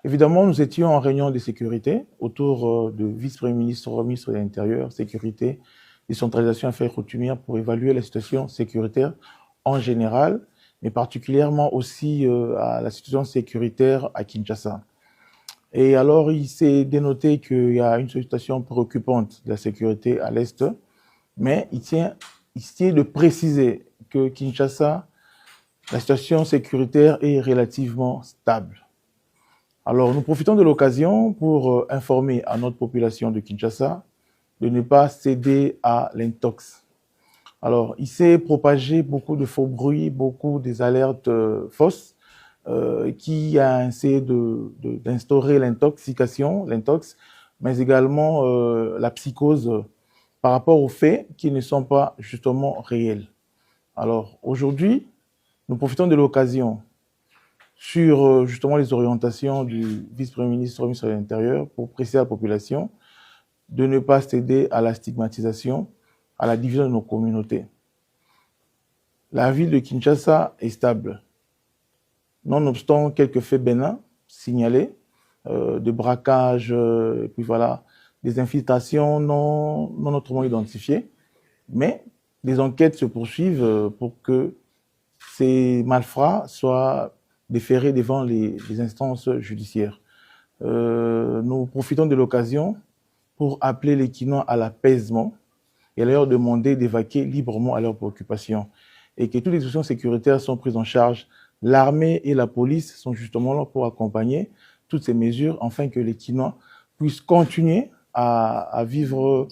Évidemment, nous étions en réunion de sécurité autour de vice-premier ministre, ministre de l'Intérieur, sécurité, décentralisation et affaires coutumières pour évaluer la situation sécuritaire en général, mais particulièrement aussi à la situation sécuritaire à Kinshasa. Et alors, il s'est dénoté qu'il y a une situation préoccupante de la sécurité à l'Est, mais il tient de préciser que Kinshasa, la situation sécuritaire est relativement stable. Alors, nous profitons de l'occasion pour informer à notre population de Kinshasa de ne pas céder à l'intox. Alors, il s'est propagé beaucoup de faux bruits, beaucoup des alertes fausses qui a essayé d'instaurer l'intoxication, l'intox, mais également la psychose par rapport aux faits qui ne sont pas justement réels. Alors, aujourd'hui, nous profitons de l'occasion sur justement les orientations du vice-premier ministre, ministre de l'Intérieur, pour préciser à la population de ne pas céder à la stigmatisation, à la division de nos communautés. La ville de Kinshasa est stable, nonobstant quelques faits bénins signalés, de braquage, et puis voilà, des infiltrations non autrement identifiées, mais des enquêtes se poursuivent pour que ces malfrats soient déférés devant les instances judiciaires. Nous profitons de l'occasion pour appeler les Kinois à l'apaisement et à leur demander d'évacuer librement à leurs préoccupations et que toutes les questions sécuritaires sont prises en charge. L'armée et la police sont justement là pour accompagner toutes ces mesures afin que les Kinois puissent continuer à vivre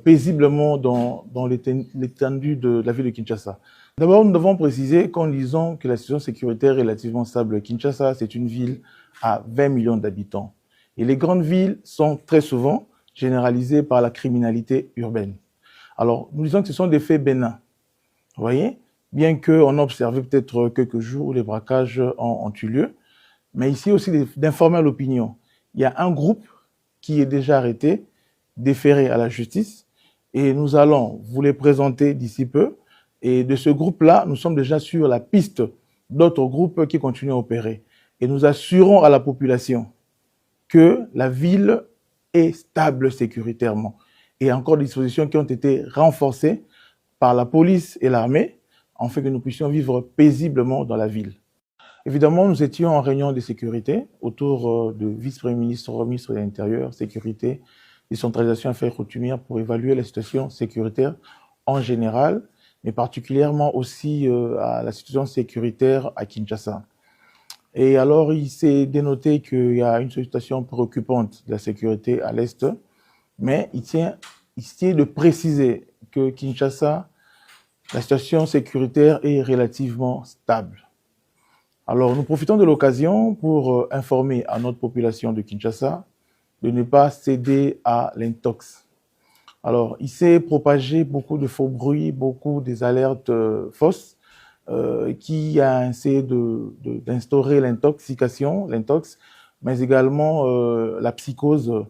paisiblement dans l'étendue de la ville de Kinshasa. D'abord, nous devons préciser qu'en disant que la situation sécuritaire est relativement stable, Kinshasa, c'est une ville à 20 millions d'habitants. Et les grandes villes sont très souvent généralisées par la criminalité urbaine. Alors, nous disons que ce sont des faits bénins. Vous voyez, bien qu'on a observé peut-être quelques jours où les braquages ont eu lieu, mais ici aussi d'informer l'opinion. Il y a un groupe qui est déjà arrêté, déféré à la justice, et nous allons vous les présenter d'ici peu. Et de ce groupe-là, nous sommes déjà sur la piste d'autres groupes qui continuent à opérer. Et nous assurons à la population que la ville est stable sécuritairement. Et il y a encore des dispositions qui ont été renforcées par la police et l'armée, afin que nous puissions vivre paisiblement dans la ville. Évidemment, nous étions en réunion de sécurité autour de vice-premier ministre, ministre de l'Intérieur, sécurité, décentralisation et affaires coutumières pour évaluer la situation sécuritaire en général, mais particulièrement aussi à la situation sécuritaire à Kinshasa. Et alors, il s'est dénoté qu'il y a une situation préoccupante de la sécurité à l'Est, mais il tient de préciser que Kinshasa, la situation sécuritaire est relativement stable. Alors, nous profitons de l'occasion pour informer à notre population de Kinshasa de ne pas céder à l'intox. Alors, il s'est propagé beaucoup de faux bruits, beaucoup des alertes fausses qui a essayé d'instaurer l'intoxication, l'intox, mais également la psychose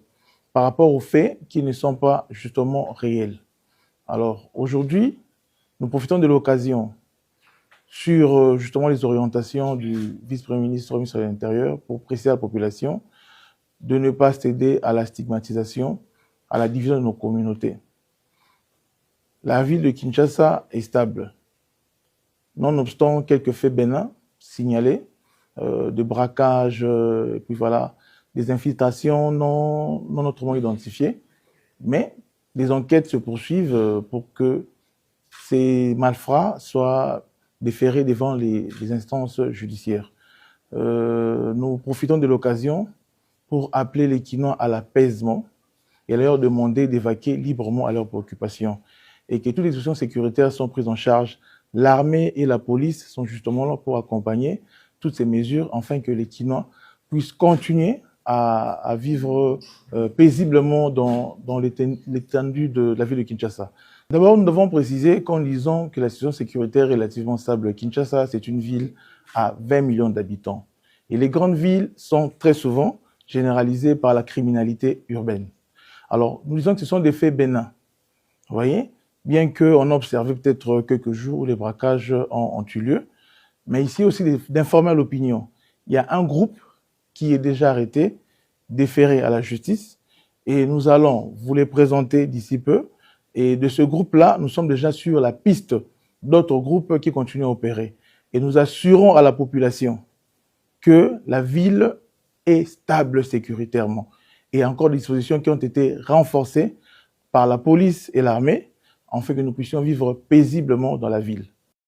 par rapport aux faits qui ne sont pas justement réels. Alors, aujourd'hui, nous profitons de l'occasion sur justement les orientations du vice-premier ministre, ministre de l'Intérieur, pour préciser à la population de ne pas céder à la stigmatisation, à la division de nos communautés. La ville de Kinshasa est stable, nonobstant quelques faits bénins signalés, de braquage, et puis voilà, des infiltrations non autrement identifiées, mais des enquêtes se poursuivent pour que ces malfrats soient déférés devant les instances judiciaires. Nous profitons de l'occasion pour appeler les Kinois à l'apaisement et à leur demander d'évacuer librement à leurs préoccupations et que toutes les questions sécuritaires sont prises en charge. L'armée et la police sont justement là pour accompagner toutes ces mesures afin que les Kinois puissent continuer à vivre paisiblement dans l'étendue de la ville de Kinshasa. D'abord, nous devons préciser qu'en disant que la situation sécuritaire est relativement stable, Kinshasa, c'est une ville à 20 millions d'habitants. Et les grandes villes sont très souvent généralisées par la criminalité urbaine. Alors, nous disons que ce sont des faits bénins. Vous voyez, bien qu'on a observé peut-être quelques jours où les braquages ont eu lieu, mais ici aussi d'informer l'opinion. Il y a un groupe qui est déjà arrêté, déféré à la justice. Et nous allons vous les présenter d'ici peu. Et de ce groupe-là, nous sommes déjà sur la piste d'autres groupes qui continuent à opérer. Et nous assurons à la population que la ville est stable sécuritairement. Et encore des dispositions qui ont été renforcées par la police et l'armée, afin que nous puissions vivre paisiblement dans la ville.